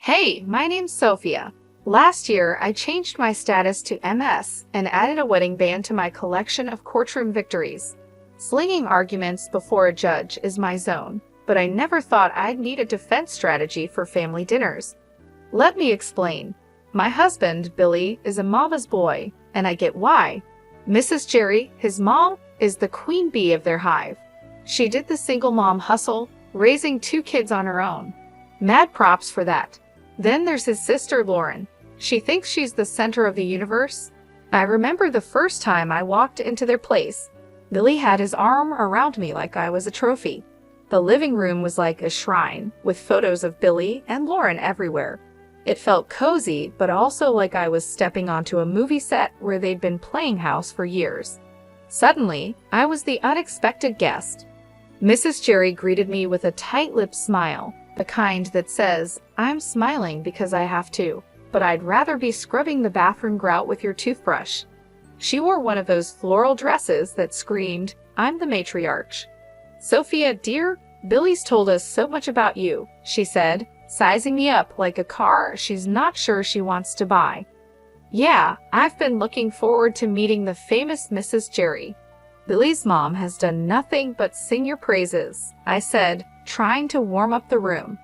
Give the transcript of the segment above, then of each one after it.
Hey, my name's Sophia. Last year, I changed my status to MS and added a wedding band to my collection of courtroom victories. Slinging arguments before a judge is my zone, but I never thought I'd need a defense strategy for family dinners. Let me explain. My husband, Billy, is a mama's boy, and I get why. Mrs. Jerry, his mom, is the queen bee of their hive. She did the single mom hustle, raising 2 kids on her own. Mad props for that. Then there's his sister, Lauren. She thinks she's the center of the universe. I remember the first time I walked into their place. Billy had his arm around me like I was a trophy. The living room was like a shrine, with photos of Billy and Lauren everywhere. It felt cozy, but also like I was stepping onto a movie set where they'd been playing house for years. Suddenly, I was the unexpected guest. Mrs. Jerry greeted me with a tight-lipped smile, the kind that says, "I'm smiling because I have to, but I'd rather be scrubbing the bathroom grout with your toothbrush." She wore one of those floral dresses that screamed, "I'm the matriarch." "Sophia, dear, Billy's told us so much about you," she said, sizing me up like a car she's not sure she wants to buy. "Yeah, I've been looking forward to meeting the famous Mrs. Jerry. Billy's mom has done nothing but sing your praises," I said, trying to warm up the room.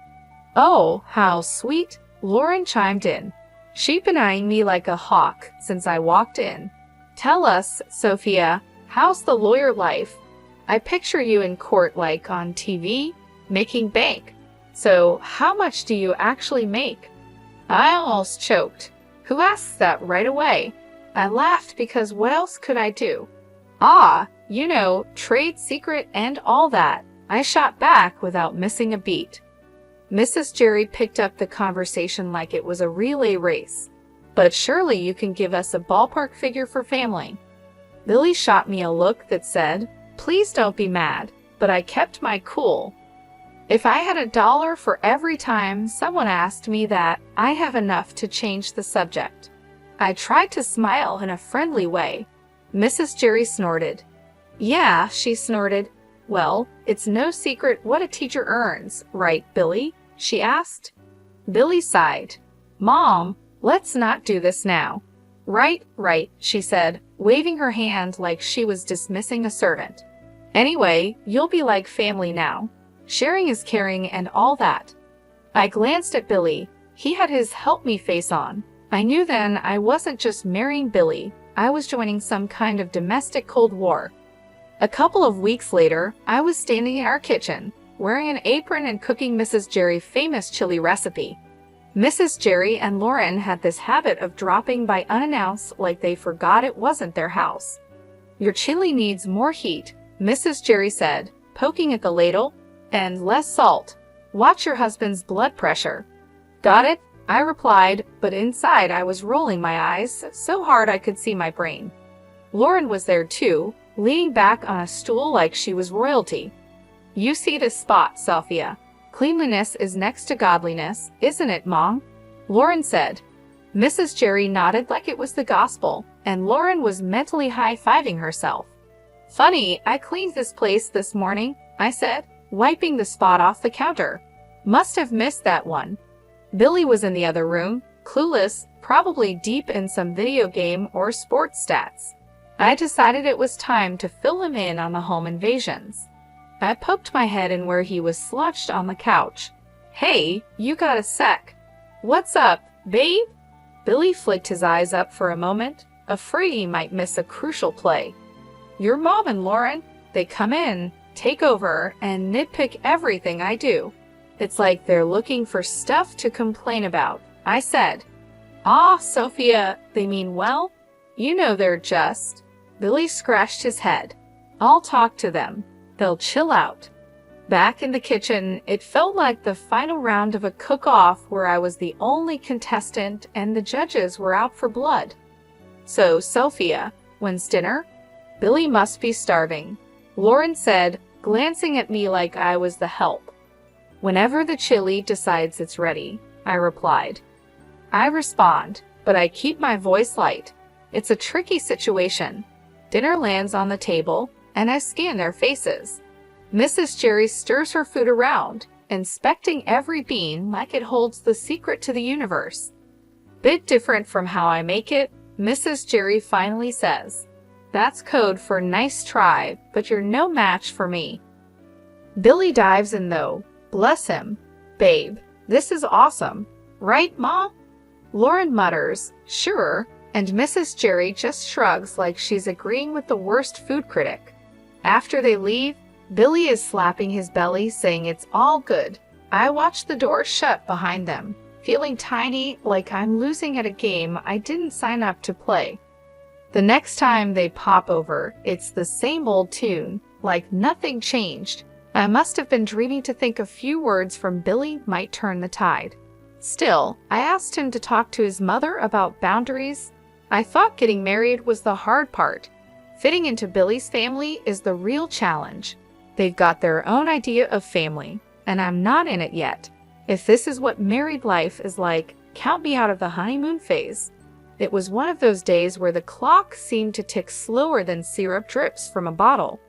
"Oh, how sweet," Lauren chimed in. She'd been eyeing me like a hawk since I walked in. "Tell us, Sophia, how's the lawyer life? I picture you in court like on TV, making bank. So, how much do you actually make?" I almost choked. Who asks that right away? I laughed because what else could I do? "Ah, you know, trade secret and all that," I shot back without missing a beat. Mrs. Jerry picked up the conversation like it was a relay race. "But surely you can give us a ballpark figure for family." Billy shot me a look that said, "Please don't be mad," but I kept my cool. If I had $1 for every time someone asked me that, I have enough to change the subject. I tried to smile in a friendly way. Mrs. Jerry snorted. "Yeah," she snorted. "Well, it's no secret what a teacher earns, right, Billy?" she asked. Billy sighed. "Mom, let's not do this now." Right, she said, waving her hand like she was dismissing a servant. "Anyway, you'll be like family now. Sharing is caring and all that." I glanced at Billy. He had his help me face on. I knew then I wasn't just marrying Billy. I was joining some kind of domestic Cold War. A couple of weeks later, I was standing in our kitchen, wearing an apron and cooking Mrs. Jerry's famous chili recipe. Mrs. Jerry and Lauren had this habit of dropping by unannounced like they forgot it wasn't their house. "Your chili needs more heat," Mrs. Jerry said, poking at the ladle, "and less salt. Watch your husband's blood pressure." "Got it," I replied, but inside I was rolling my eyes so hard I could see my brain. Lauren was there too, leaning back on a stool like she was royalty. "You see this spot, Sophia. Cleanliness is next to godliness, isn't it, Mom?" Lauren said. Mrs. Jerry nodded like it was the gospel, and Lauren was mentally high-fiving herself. "Funny, I cleaned this place this morning," I said, wiping the spot off the counter. "Must have missed that one." Billy was in the other room, clueless, probably deep in some video game or sports stats. I decided it was time to fill him in on the home invasions. I poked my head in where he was slouched on the couch. "Hey, you got a sec. What's up, babe?" Billy flicked his eyes up for a moment, afraid he might miss a crucial play. "Your mom and Lauren, they come in, take over, and nitpick everything I do. It's like they're looking for stuff to complain about," I said. "Ah, Sophia, they mean well? You know they're just..." Billy scratched his head. "I'll talk to them. They'll chill out." Back in the kitchen, it felt like the final round of a cook-off where I was the only contestant and the judges were out for blood. "So, Sophia, when's dinner?" "Billy must be starving," Lauren said, glancing at me like I was the help. "Whenever the chili decides it's ready," I replied. I respond, but I keep my voice light. It's a tricky situation. Dinner lands on the table, and I scan their faces. Mrs. Jerry stirs her food around, inspecting every bean like it holds the secret to the universe. Bit different from how I make it, Mrs. Jerry finally says. That's code for nice try, but you're no match for me. Billy dives in though. Bless him. Babe, this is awesome. Right, Ma? Lauren mutters, sure, and Mrs. Jerry just shrugs like she's agreeing with the worst food critic. After they leave, Billy is slapping his belly saying it's all good. I watch the door shut behind them, feeling tiny like I'm losing at a game I didn't sign up to play. The next time they pop over, it's the same old tune, like nothing changed. I must have been dreaming to think a few words from Billy might turn the tide. Still, I asked him to talk to his mother about boundaries. I thought getting married was the hard part. Fitting into Billy's family is the real challenge. They've got their own idea of family, and I'm not in it yet. If this is what married life is like, count me out of the honeymoon phase. It was one of those days where the clock seemed to tick slower than syrup drips from a bottle.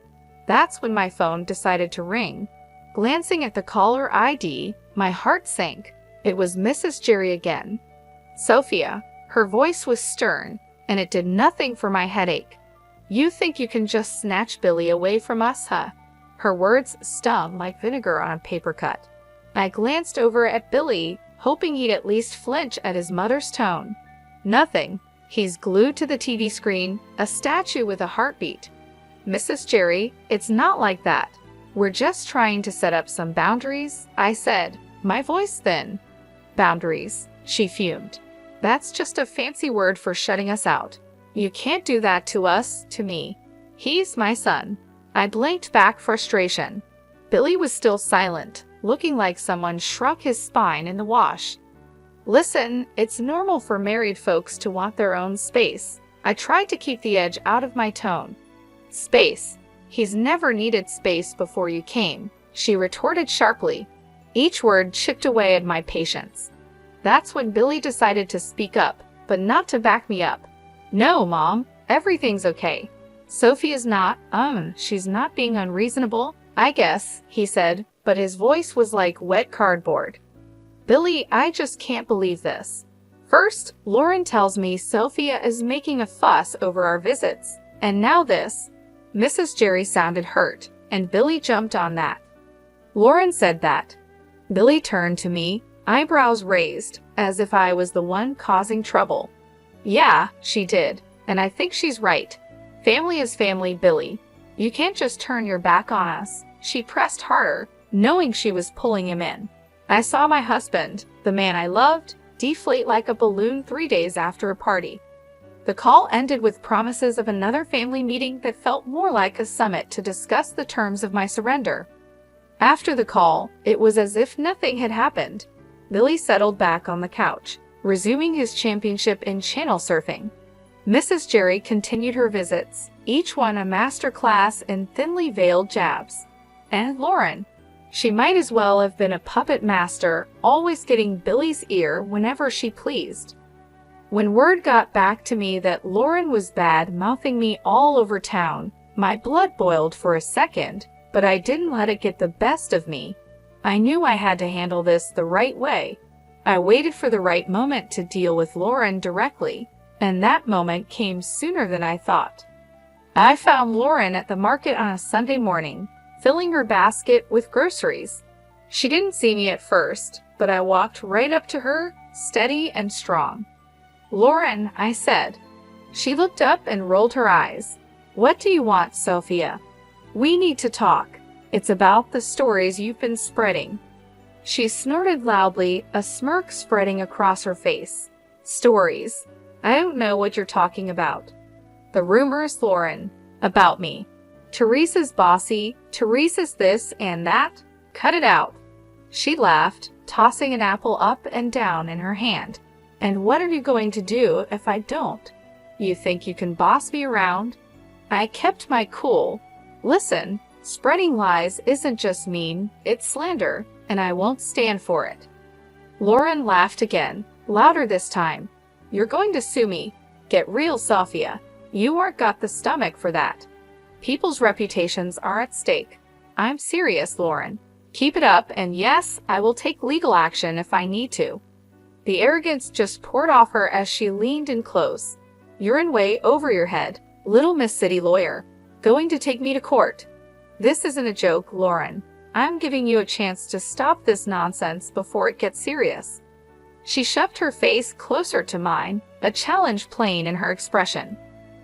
That's when my phone decided to ring. Glancing at the caller ID, my heart sank. It was Mrs. Jerry again. Sophia. Her voice was stern, and it did nothing for my headache. You think you can just snatch Billy away from us, huh? Her words stung like vinegar on a paper cut. I glanced over at Billy, hoping he'd at least flinch at his mother's tone. Nothing. He's glued to the TV screen, a statue with a heartbeat. Mrs. Jerry, it's not like that. We're just trying to set up some boundaries, I said, my voice thin. Boundaries, she fumed. That's just a fancy word for shutting us out. You can't do that to us, to me. He's my son. I blinked back frustration. Billy was still silent, looking like someone shrunk his spine in the wash. Listen, it's normal for married folks to want their own space. I tried to keep the edge out of my tone. Space. He's never needed space before you came, she retorted sharply. Each word chipped away at my patience. That's when Billy decided to speak up, but not to back me up. No, Mom, everything's okay. Sophia's not, she's not being unreasonable, I guess, he said, but his voice was like wet cardboard. Billy, I just can't believe this. First, Lauren tells me Sophia is making a fuss over our visits, and now this. Mrs. Jerry sounded hurt, and Billy jumped on that. Lauren said that. Billy turned to me, eyebrows raised, as if I was the one causing trouble. Yeah, she did, and I think she's right. Family is family, Billy. You can't just turn your back on us. She pressed harder, knowing she was pulling him in. I saw my husband, the man I loved, deflate like a balloon 3 days after a party. The call ended with promises of another family meeting that felt more like a summit to discuss the terms of my surrender. After the call, it was as if nothing had happened. Billy settled back on the couch, resuming his championship in channel surfing. Mrs. Jerry continued her visits, each one a master class in thinly veiled jabs. And Lauren. She might as well have been a puppet master, always getting Billy's ear whenever she pleased. When word got back to me that Lauren was bad-mouthing me all over town, my blood boiled for a second, but I didn't let it get the best of me. I knew I had to handle this the right way. I waited for the right moment to deal with Lauren directly, and that moment came sooner than I thought. I found Lauren at the market on a Sunday morning, filling her basket with groceries. She didn't see me at first, but I walked right up to her, steady and strong. Lauren, I said. She looked up and rolled her eyes. What do you want, Sophia? We need to talk. It's about the stories you've been spreading. She snorted loudly, a smirk spreading across her face. Stories. I don't know what you're talking about. The rumors, Lauren. About me. Teresa's bossy, Teresa's this and that. Cut it out. She laughed, tossing an apple up and down in her hand. And what are you going to do if I don't? You think you can boss me around? I kept my cool. Listen, spreading lies isn't just mean, it's slander, and I won't stand for it. Lauren laughed again, louder this time. You're going to sue me. Get real, Sophia. You aren't got the stomach for that. People's reputations are at stake. I'm serious, Lauren. Keep it up, and yes, I will take legal action if I need to. The arrogance just poured off her as she leaned in close. You're in way over your head, little Miss City Lawyer. Going to take me to court. This isn't a joke, Lauren. I'm giving you a chance to stop this nonsense before it gets serious. She shoved her face closer to mine, a challenge plain in her expression.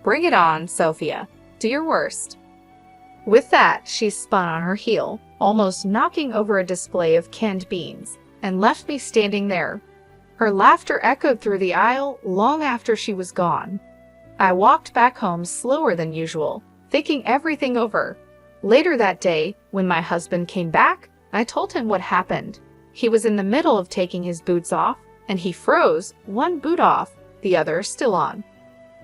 Bring it on, Sophia. Do your worst. With that, she spun on her heel, almost knocking over a display of canned beans, and left me standing there. Her laughter echoed through the aisle long after she was gone. I walked back home slower than usual, thinking everything over. Later that day, when my husband came back, I told him what happened. He was in the middle of taking his boots off, and he froze, one boot off, the other still on.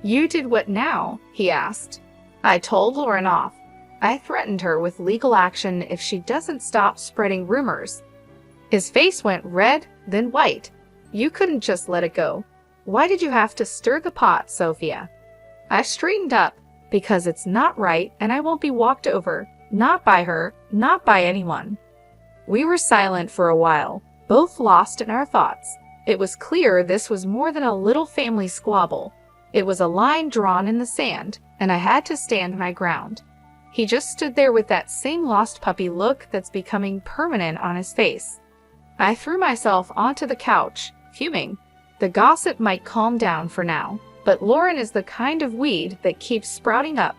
You did what now? He asked. I told Lauren off. I threatened her with legal action if she doesn't stop spreading rumors. His face went red, then white. You couldn't just let it go. Why did you have to stir the pot, Sophia? I straightened up, because it's not right and I won't be walked over, not by her, not by anyone. We were silent for a while, both lost in our thoughts. It was clear this was more than a little family squabble. It was a line drawn in the sand, and I had to stand my ground. He just stood there with that same lost puppy look that's becoming permanent on his face. I threw myself onto the couch, fuming. The gossip might calm down for now, but Lauren is the kind of weed that keeps sprouting up.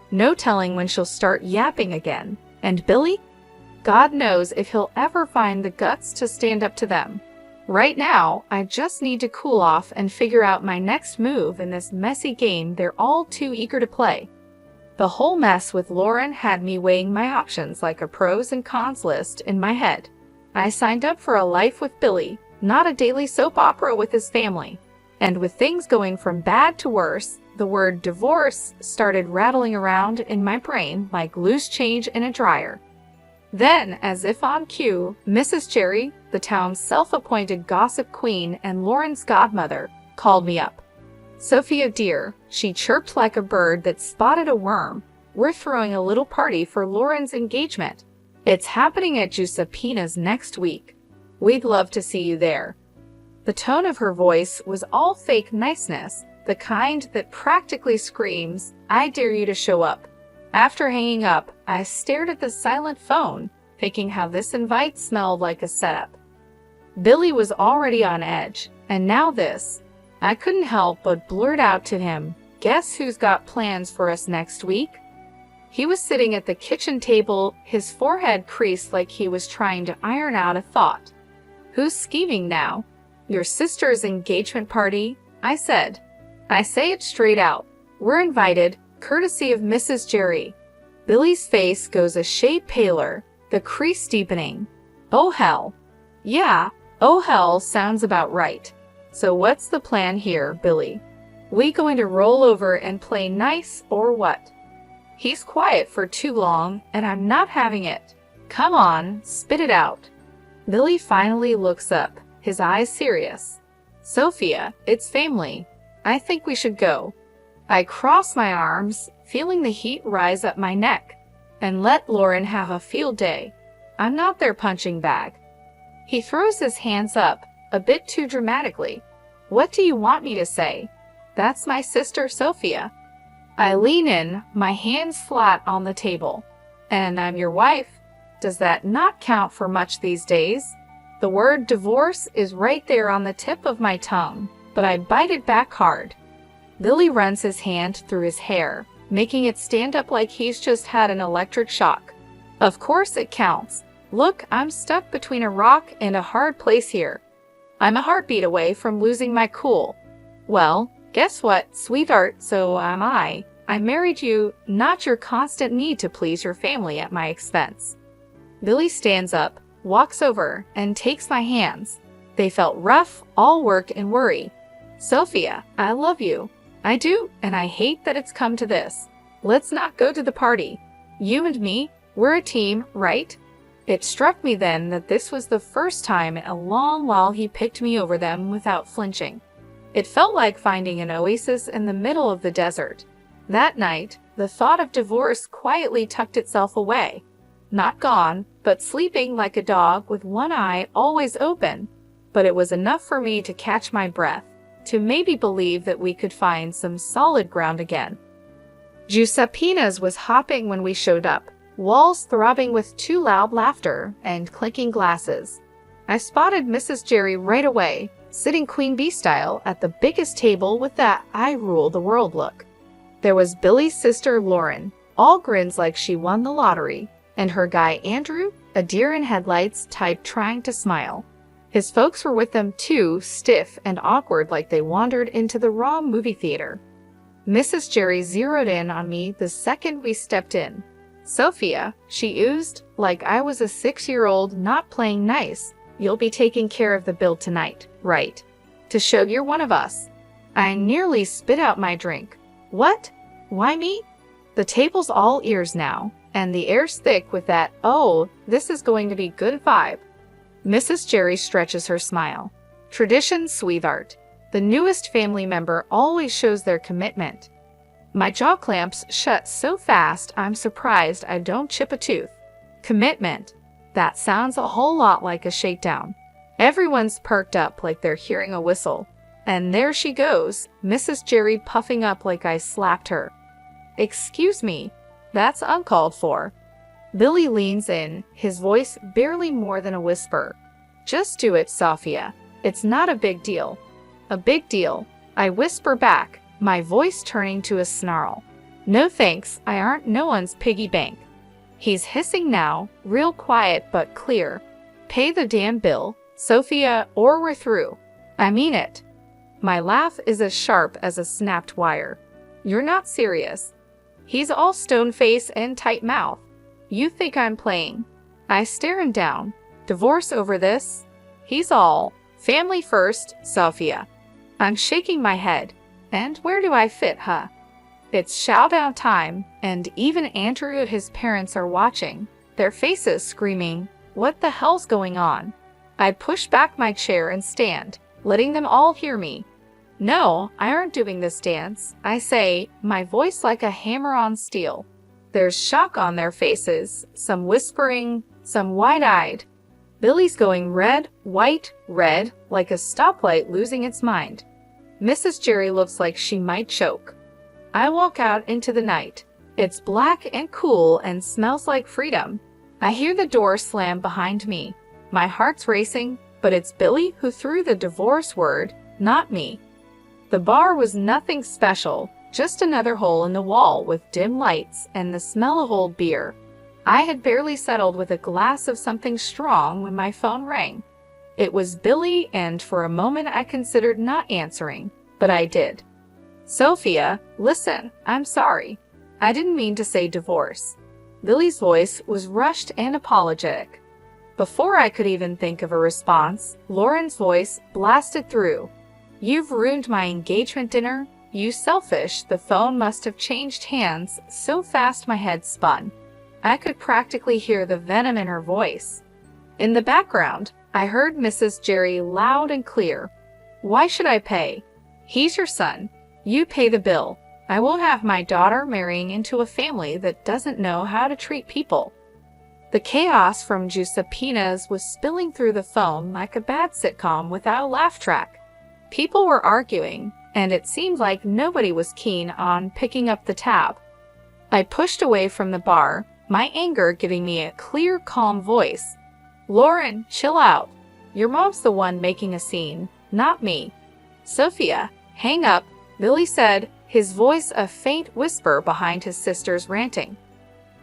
No telling when she'll start yapping again. And Billy? God knows if he'll ever find the guts to stand up to them. Right now, I just need to cool off and figure out my next move in this messy game they're all too eager to play. The whole mess with Lauren had me weighing my options like a pros and cons list in my head. I signed up for a life with Billy, not a daily soap opera with his family. And with things going from bad to worse, the word divorce started rattling around in my brain like loose change in a dryer. Then, as if on cue, Mrs. Jerry, the town's self-appointed gossip queen and Lauren's godmother, called me up. Sophia dear, she chirped like a bird that spotted a worm. We're throwing a little party for Lauren's engagement. It's happening at Giuseppina's next week. We'd love to see you there. The tone of her voice was all fake niceness, the kind that practically screams, I dare you to show up. After hanging up, I stared at the silent phone, thinking how this invite smelled like a setup. Billy was already on edge, and now this. I couldn't help but blurt out to him, guess who's got plans for us next week? He was sitting at the kitchen table, his forehead creased like he was trying to iron out a thought. Who's scheming now? Your sister's engagement party? I said. I say it straight out. We're invited, courtesy of Mrs. Jerry. Billy's face goes a shade paler, the crease deepening. Oh hell. Yeah, oh hell sounds about right. So what's the plan here, Billy? We going to roll over and play nice or what? He's quiet for too long, and I'm not having it. Come on, spit it out. Billy finally looks up, his eyes serious. Sophia, it's family. I think we should go. I cross my arms, feeling the heat rise up my neck, and let Lauren have a field day. I'm not their punching bag. He throws his hands up, a bit too dramatically. What do you want me to say? That's my sister Sophia. I lean in, my hands flat on the table. And I'm your wife. Does that not count for much these days? The word divorce is right there on the tip of my tongue, but I bite it back hard. Billy runs his hand through his hair, making it stand up like he's just had an electric shock. Of course it counts. Look, I'm stuck between a rock and a hard place here. I'm a heartbeat away from losing my cool. Well, guess what, sweetheart, so am I. I married you, not your constant need to please your family at my expense. Billy stands up, walks over, and takes my hands. They felt rough, all work and worry. Sophia, I love you. I do, and I hate that it's come to this. Let's not go to the party. You and me, we're a team, right? It struck me then that this was the first time in a long while he picked me over them without flinching. It felt like finding an oasis in the middle of the desert. That night, the thought of divorce quietly tucked itself away. Not gone, but sleeping like a dog with one eye always open. But it was enough for me to catch my breath, to maybe believe that we could find some solid ground again. Giuseppina's was hopping when we showed up, walls throbbing with too loud laughter and clinking glasses. I spotted Mrs. Jerry right away, sitting Queen Bee style at the biggest table with that I rule the world look. There was Billy's sister Lauren, all grins like she won the lottery, and her guy Andrew, a deer in headlights type trying to smile. His folks were with them too, stiff and awkward like they wandered into the wrong movie theater. Mrs. Jerry zeroed in on me the second we stepped in. "Sophia," she oozed, like I was a 6-year-old not playing nice, "you'll be taking care of the bill tonight, right? To show you're one of us." I nearly spit out my drink. "What? Why me?" The table's all ears now, and the air's thick with that, "Oh, this is going to be good" vibe. Mrs. Jerry stretches her smile. "Tradition, sweetheart. The newest family member always shows their commitment." My jaw clamps shut so fast I'm surprised I don't chip a tooth. Commitment. That sounds a whole lot like a shakedown. Everyone's perked up like they're hearing a whistle. And there she goes, Mrs. Jerry puffing up like I slapped her. "Excuse me, that's uncalled for." Billy leans in, his voice barely more than a whisper. "Just do it, Sophia. It's not a big deal." "A big deal," I whisper back, my voice turning to a snarl. "No thanks, I aren't no one's piggy bank." He's hissing now, real quiet but clear. "Pay the damn bill, Sophia, or we're through. I mean it." My laugh is as sharp as a snapped wire. "You're not serious." He's all stone face and tight mouth. "You think I'm playing?" I stare him down. "Divorce over this?" He's all, "Family first, Sophia." I'm shaking my head. And where do I fit, huh? It's showdown time, and even Andrew and his parents are watching, their faces screaming, "What the hell's going on?" I push back my chair and stand, letting them all hear me. "No, I aren't doing this dance," I say, my voice like a hammer on steel. There's shock on their faces, some whispering, some wide-eyed. Billy's going red, white, red, like a stoplight losing its mind. Mrs. Jerry looks like she might choke. I walk out into the night. It's black and cool and smells like freedom. I hear the door slam behind me. My heart's racing, but it's Billy who threw the divorce word, not me. The bar was nothing special, just another hole in the wall with dim lights and the smell of old beer. I had barely settled with a glass of something strong when my phone rang. It was Billy, and for a moment I considered not answering, but I did. "Sophia, listen, I'm sorry. I didn't mean to say divorce." Billy's voice was rushed and apologetic. Before I could even think of a response, Lauren's voice blasted through. "You've ruined my engagement dinner. You selfish." The phone must have changed hands so fast my head spun. I could practically hear the venom in her voice. In the background, I heard Mrs. Jerry loud and clear. "Why should I pay? He's your son. You pay the bill. I won't have my daughter marrying into a family that doesn't know how to treat people." The chaos from Giuseppina's was spilling through the phone like a bad sitcom without a laugh track. People were arguing, and it seemed like nobody was keen on picking up the tab. I pushed away from the bar, my anger giving me a clear, calm voice. "Lauren, chill out. Your mom's the one making a scene, not me." "Sophia, hang up," Billy said, his voice a faint whisper behind his sister's ranting.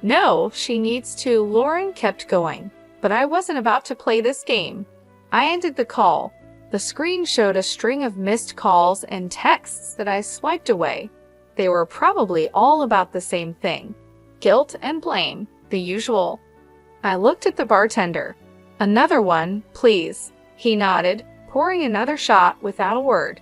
"No, she needs to." Lauren kept going, but I wasn't about to play this game. I ended the call. The screen showed a string of missed calls and texts that I swiped away. They were probably all about the same thing. Guilt and blame, the usual. I looked at the bartender. "Another one, please." He nodded, pouring another shot without a word.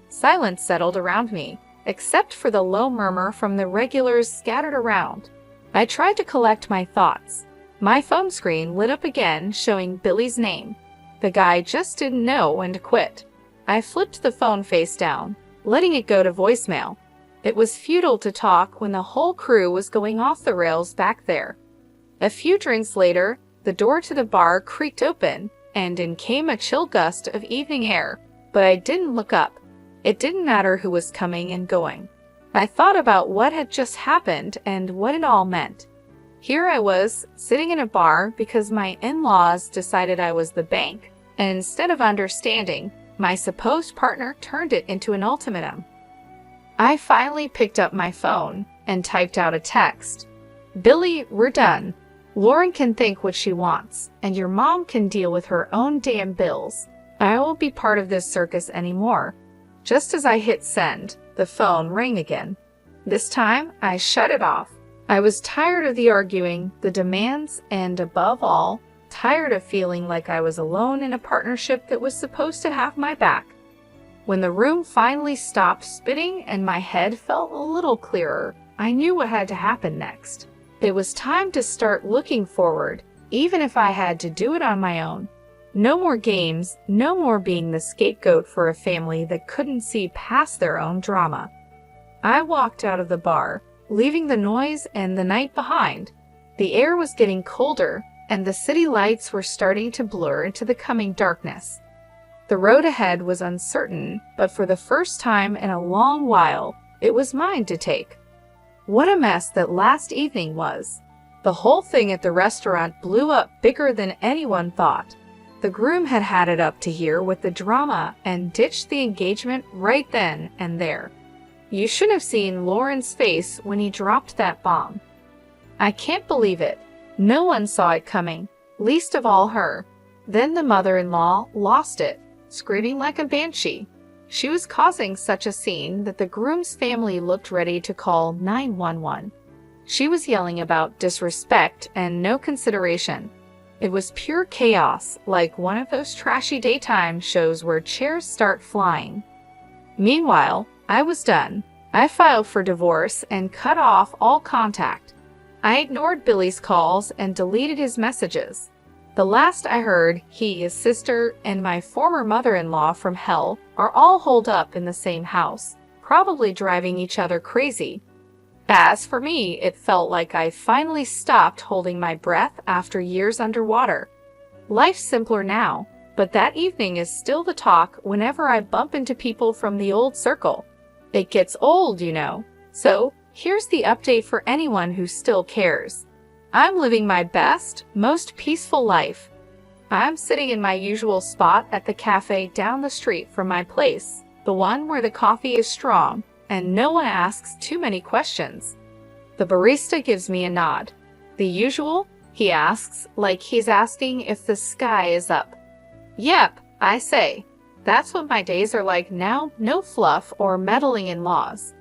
Silence settled around me, except for the low murmur from the regulars scattered around. I tried to collect my thoughts. My phone screen lit up again, showing Billy's name. The guy just didn't know when to quit. I flipped the phone face down, letting it go to voicemail. It was futile to talk when the whole crew was going off the rails back there. A few drinks later, the door to the bar creaked open, and in came a chill gust of evening air, but I didn't look up. It didn't matter who was coming and going. I thought about what had just happened and what it all meant. Here I was, sitting in a bar because my in-laws decided I was the bank, and instead of understanding, my supposed partner turned it into an ultimatum. I finally picked up my phone and typed out a text. "Billy, we're done. Lauren can think what she wants, and your mom can deal with her own damn bills. I won't be part of this circus anymore." Just as I hit send, the phone rang again. This time, I shut it off. I was tired of the arguing, the demands, and above all, tired of feeling like I was alone in a partnership that was supposed to have my back. When the room finally stopped spinning and my head felt a little clearer, I knew what had to happen next. It was time to start looking forward, even if I had to do it on my own. No more games, no more being the scapegoat for a family that couldn't see past their own drama. I walked out of the bar, leaving the noise and the night behind. The air was getting colder, and the city lights were starting to blur into the coming darkness. The road ahead was uncertain, but for the first time in a long while, it was mine to take. What a mess that last evening was. The whole thing at the restaurant blew up bigger than anyone thought. The groom had had it up to here with the drama and ditched the engagement right then and there. You should have seen Lauren's face when he dropped that bomb. I can't believe it. No one saw it coming, least of all her. Then the mother-in-law lost it, screaming like a banshee. She was causing such a scene that the groom's family looked ready to call 911. She was yelling about disrespect and no consideration. It was pure chaos, like one of those trashy daytime shows where chairs start flying. Meanwhile, I was done. I filed for divorce and cut off all contact. I ignored Billy's calls and deleted his messages. The last I heard, he, his sister, and my former mother-in-law from hell are all holed up in the same house, probably driving each other crazy. As for me, it felt like I finally stopped holding my breath after years underwater. Life's simpler now, but that evening is still the talk whenever I bump into people from the old circle. It gets old, you know. So, here's the update for anyone who still cares. I'm living my best, most peaceful life. I'm sitting in my usual spot at the cafe down the street from my place, the one where the coffee is strong, and no one asks too many questions. The barista gives me a nod. "The usual?" he asks, like he's asking if the sky is up. "Yep," I say. That's what my days are like now, no fluff or meddling in laws.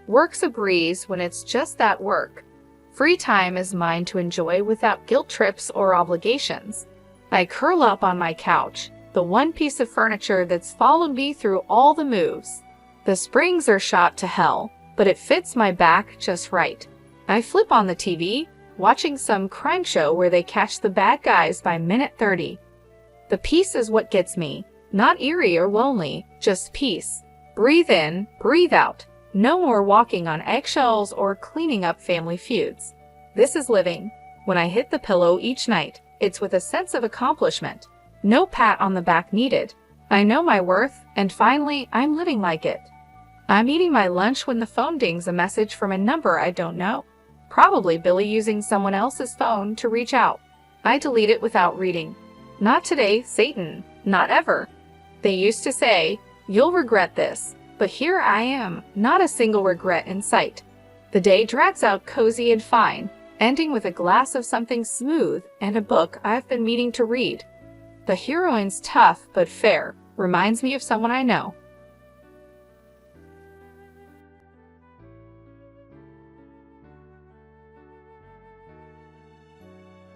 Work's a breeze when it's just that work. Free time is mine to enjoy without guilt trips or obligations. I curl up on my couch, the one piece of furniture that's followed me through all the moves. The springs are shot to hell, but it fits my back just right. I flip on the TV, watching some crime show where they catch the bad guys by minute 30. The peace is what gets me, not eerie or lonely, just peace. Breathe in, breathe out. No more walking on eggshells or cleaning up family feuds. This is living. When I hit the pillow each night, it's with a sense of accomplishment. No pat on the back needed. I know my worth, and finally, I'm living like it. I'm eating my lunch when the phone dings a message from a number I don't know. Probably Billy using someone else's phone to reach out. I delete it without reading. Not today, Satan. Not ever. They used to say, "You'll regret this." But here I am, not a single regret in sight. The day drags out cozy and fine, ending with a glass of something smooth and a book I've been meaning to read. The heroine's tough but fair, reminds me of someone I know.